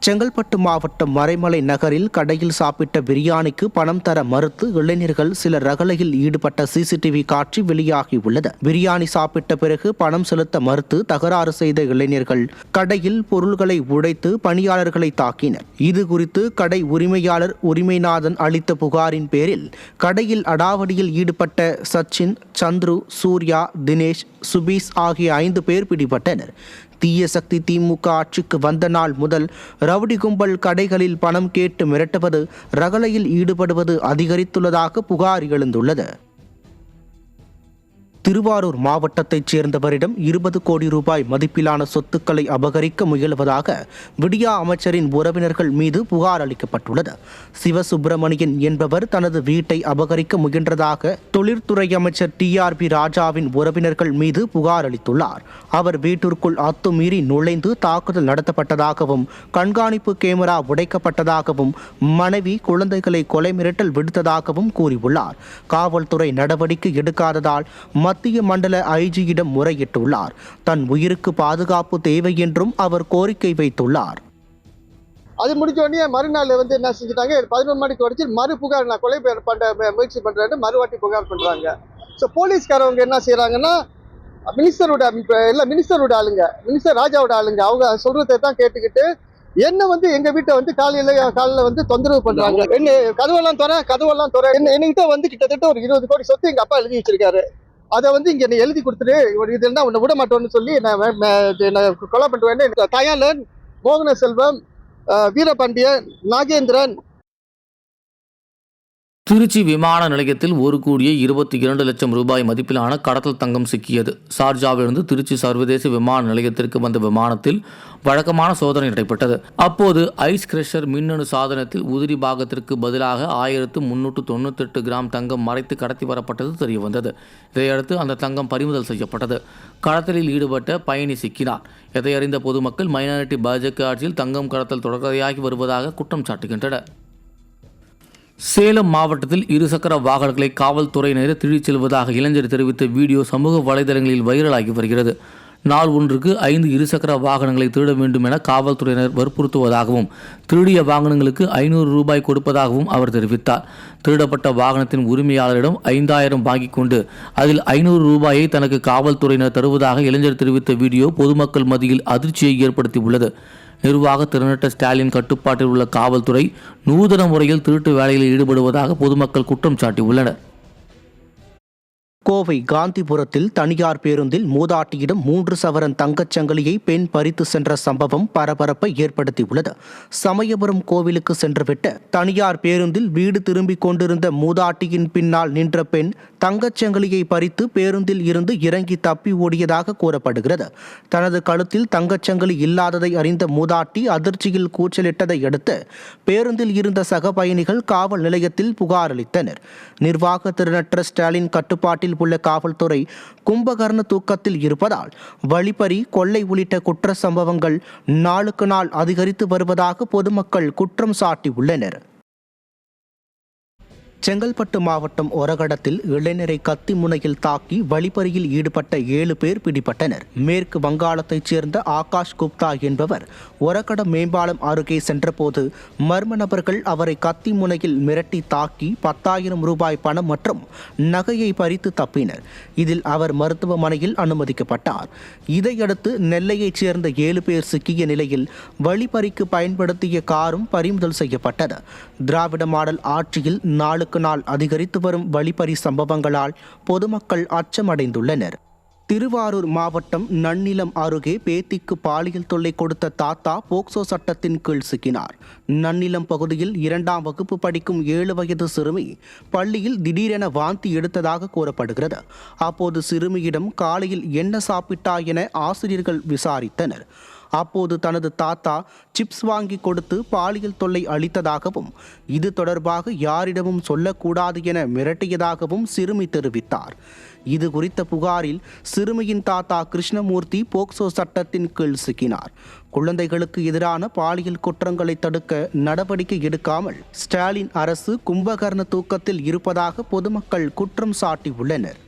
செங்கல்பட்டு மாவட்டம் மறைமலை நகரில் கடையில் சாப்பிட்ட பிரியாணிக்கு பணம் தர மறுத்து இளைஞர்கள் சிலர் ரகளையில் ஈடுபட்ட சிசிடிவி காட்சி வெளியாகியுள்ளது. பிரியாணி சாப்பிட்ட பிறகு பணம் செலுத்த மறுத்து தகராறு செய்த இளைஞர்கள் கடையில் பொருள்களை உடைத்து பணியாளர்களை தாக்கினர். இது குறித்து கடை உரிமையாளர் உரிமைநாதன் அளித்த புகாரின் பேரில் கடையில் அடாவடியில் ஈடுபட்ட சச்சின், சந்துரு, சூர்யா, தினேஷ், சுபீஸ் ஆகிய 5 பேர் பிடிபட்டனர். தீய சக்தி திமுக ஆட்சிக்கு வந்த நாள் முதல் ரவுடி கும்பல் கடைகளில் பணம் கேட்டு மிரட்டுவது, ரகளையில் ஈடுபடுவது அதிகரித்துள்ளதாக புகார் எழுந்துள்ளது. திருவாரூர் மாவட்டத்தைச் சேர்ந்தவரிடம் 20 கோடி ரூபாய் மதிப்பிலான சொத்துக்களை அபகரிக்க முயல்வதாக விடியா அமைச்சரின் உறவினர்கள் மீது புகார் அளிக்கப்பட்டுள்ளது. சிவசுப்பிரமணியன் என்பவர் தனது வீட்டை அபகரிக்க முயன்றதாக தொழிற்துறை அமைச்சர் TRP ராஜாவின் உறவினர்கள் மீது புகார் அளித்துள்ளார். அவர் வீட்டிற்குள் அத்துமீறி நுழைந்து தாக்குதல் நடத்தப்பட்டதாகவும், கண்காணிப்பு கேமரா உடைக்கப்பட்டதாகவும், மனைவி, குழந்தைகளை கொலை மிரட்டல் விடுத்ததாகவும் கூறியுள்ளார். காவல்துறை நடவடிக்கை எடுக்காததால் மத்திய மண்டல IGயிடம் முறையிட்டுள்ளார். தன் உயிருக்கு பாதுகாப்பு தேவை என்றும் அவர் கோரிக்கை வைத்துள்ளார். அது முடிஞ்ச உடனே மறுநாள் என்ன செஞ்சுட்டாங்க, 11 மணிக்கு வரைக்கும் மறு புகார், நான் கொலை பண்ண முயற்சி பண்றேன்னு மறுவாட்டி புகார் பண்றாங்க. ஸோ போலீஸ்காரவங்க என்ன செய்யறாங்கன்னா, மினிஸ்டரோட ஆளுங்க, மினிஸ்டர் ராஜாவோட ஆளுங்க, அவங்க சொல்றதை தான் கேட்டுக்கிட்டு என்ன எங்க வீட்டை காலையில தொந்தரவு பண்றாங்க. என்ன கதவெல்லாம் துறை என்கிட்ட கிட்டத்தட்ட ஒரு 20 கோடி சொத்து எங்க அப்பா எழுதி வச்சிருக்காரு. அதை இங்க எழுதி கொடுத்துட்டு இதுனா உன்னை விட மாட்டோம்னு சொல்லி நான் கொலை பண்ணுவேன்னு தயாளன், மோகன செல்வம், வீரபாண்டியன், நாகேந்திரன். திருச்சி விமான நிலையத்தில் 1,22,00,000 ரூபாய் மதிப்பிலான கடத்தல் தங்கம் சிக்கியது. ஷார்ஜாவிலிருந்து திருச்சி சர்வதேச விமான நிலையத்திற்கு வந்த விமானத்தில் வழக்கமான சோதனை நடைபெற்றது. அப்போது ஐஸ் கிரஷர் மின்னணு சாதனத்தில் உதிரி பாகத்திற்கு பதிலாக 1398 கிராம் தங்கம் மறைத்து கடத்தி வரப்பட்டது தெரியவந்தது. இதையடுத்து அந்த தங்கம் பறிமுதல் செய்யப்பட்டது. கடத்தலில் ஈடுபட்ட பயணி சிக்கினார். இதை அறிந்த பொதுமக்கள் மைனாரிட்டி பாஜக ஆட்சியில் தங்கம் கடத்தல் தொடர்கதையாகி வருவதாக குற்றம் சாட்டுகின்றனர். சேலம் மாவட்டத்தில் இருசக்கர வாகனங்களை காவல்துறையினர் திருடிச் செல்வதாக இளைஞர் தெரிவித்த வீடியோ சமூக வலைதளங்களில் வைரலாகி வருகிறது. நாள் ஒன்றுக்கு 5 இருசக்கர வாகனங்களை திருட வேண்டும் என காவல்துறையினர் வற்புறுத்துவதாகவும், திருடிய வாகனங்களுக்கு 500 ரூபாய் கொடுப்பதாகவும் அவர் தெரிவித்தார். திருடப்பட்ட வாகனத்தின் உரிமையாளரிடம் 5000 வாங்கிக் கொண்டு அதில் 500 ரூபாயை தனக்கு காவல்துறையினர் தருவதாக இளைஞர் தெரிவித்த வீடியோ பொதுமக்கள் மத்தியில் அதிர்ச்சியை ஏற்படுத்தியுள்ளது. நிர்வாக திறனற்ற ஸ்டாலின் கட்டுப்பாட்டில் உள்ள காவல்துறை நூதன முறையில் திருட்டு வேலையில் ஈடுபடுவதாக பொதுமக்கள் குற்றம் சாட்டியுள்ளனர். கோவை காந்திபுரத்தில் தனியார் பேருந்தில் மூதாட்டியிடம் 3 சவரன் தங்கச்சங்கிலியை பெண் பறித்து சென்ற சம்பவம் பரபரப்பை ஏற்படுத்தியுள்ளது. சமயபுரம் கோவிலுக்கு சென்றுவிட்டு தனியார் பேருந்தில் வீடு திரும்பிக் கொண்டிருந்த மூதாட்டியின் பின்னால் நின்ற பெண் தங்கச்சங்கிலியை பறித்து பேருந்தில் இருந்து இறங்கி தப்பி ஓடியதாக கூறப்படுகிறது. தனது கழுத்தில் தங்கச்சங்கிலி இல்லாததை அறிந்த மூதாட்டி அதிர்ச்சியில் கூச்சலிட்டதை அடுத்து பேருந்தில் இருந்த சக பயணிகள் காவல் நிலையத்தில் புகார் அளித்தனர். நிர்வாக திறனற்ற ஸ்டாலின் கட்டுப்பாட்டில் உள்ள காவல்துறை கும்பகர்ண தூக்கத்தில் இருப்பதால் வழிப்பறி, கொள்ளை உள்ளிட்ட குற்ற சம்பவங்கள் நாளுக்கு நாள் அதிகரித்து வருவதாக பொதுமக்கள் குற்றம் சாட்டியுள்ளனர். செங்கல்பட்டு மாவட்டம் ஒரகடத்தில் இளைஞரை கத்தி முனையில் தாக்கி வழிப்பறியில் ஈடுபட்ட 7 பேர் பிடிபட்டனர். மேற்கு வங்காளத்தைச் சேர்ந்த ஆகாஷ் குப்தா என்பவர் ஒரகடம் மேம்பாலம் அருகே சென்றபோது மர்ம நபர்கள் அவரை கத்தி முனையில் மிரட்டி தாக்கி 10,000 ரூபாய் பணம் மற்றும் நகையை பறித்து தப்பினர். இதில் அவர் மருத்துவமனையில் அனுமதிக்கப்பட்டார். இதையடுத்து நெல்லையைச் சேர்ந்த 7 பேர் சிக்கிய நிலையில் வழிப்பறிக்கு பயன்படுத்திய காரும் பறிமுதல் செய்யப்பட்டது. திராவிட மாடல் ஆட்சியில் நாளுக்கு நாள் அதிகரித்து வரும் வழிப்பறி சம்பவங்களால் பொதுமக்கள் அச்சமடைந்துள்ளனர். திருவாரூர் மாவட்டம் நன்னிலம் அருகே பேத்திக்கு பாலியல் தொல்லை கொடுத்த தாத்தா போக்சோ சட்டத்தின் கீழ் சிக்கினார். நன்னிலம் பகுதியில் 2ஆம் வகுப்பு படிக்கும் 7 வயது சிறுமி பள்ளியில் திடீரென வாந்தி எடுத்ததாக கூறப்படுகிறது. அப்போது சிறுமியிடம் காலையில் என்ன சாப்பிட்டாய் என ஆசிரியர்கள் விசாரித்தனர். அப்போது தனது தாத்தா சிப்ஸ் வாங்கி கொடுத்து பாலியல் தொல்லை அளித்ததாகவும், இது தொடர்பாக யாரிடமும் சொல்லக்கூடாது என மிரட்டியதாகவும் சிறுமி தெரிவித்தார். இது குறித்த புகாரில் சிறுமியின் தாத்தா கிருஷ்ணமூர்த்தி போக்சோ சட்டத்தின் கீழ் சிக்கினார். குழந்தைகளுக்கு எதிரான பாலியல் குற்றங்களை தடுக்க நடவடிக்கை எடுக்காமல் ஸ்டாலின் அரசு கும்பகர்ண தூக்கத்தில் இருப்பதாக பொதுமக்கள் குற்றம் சாட்டியுள்ளனர்.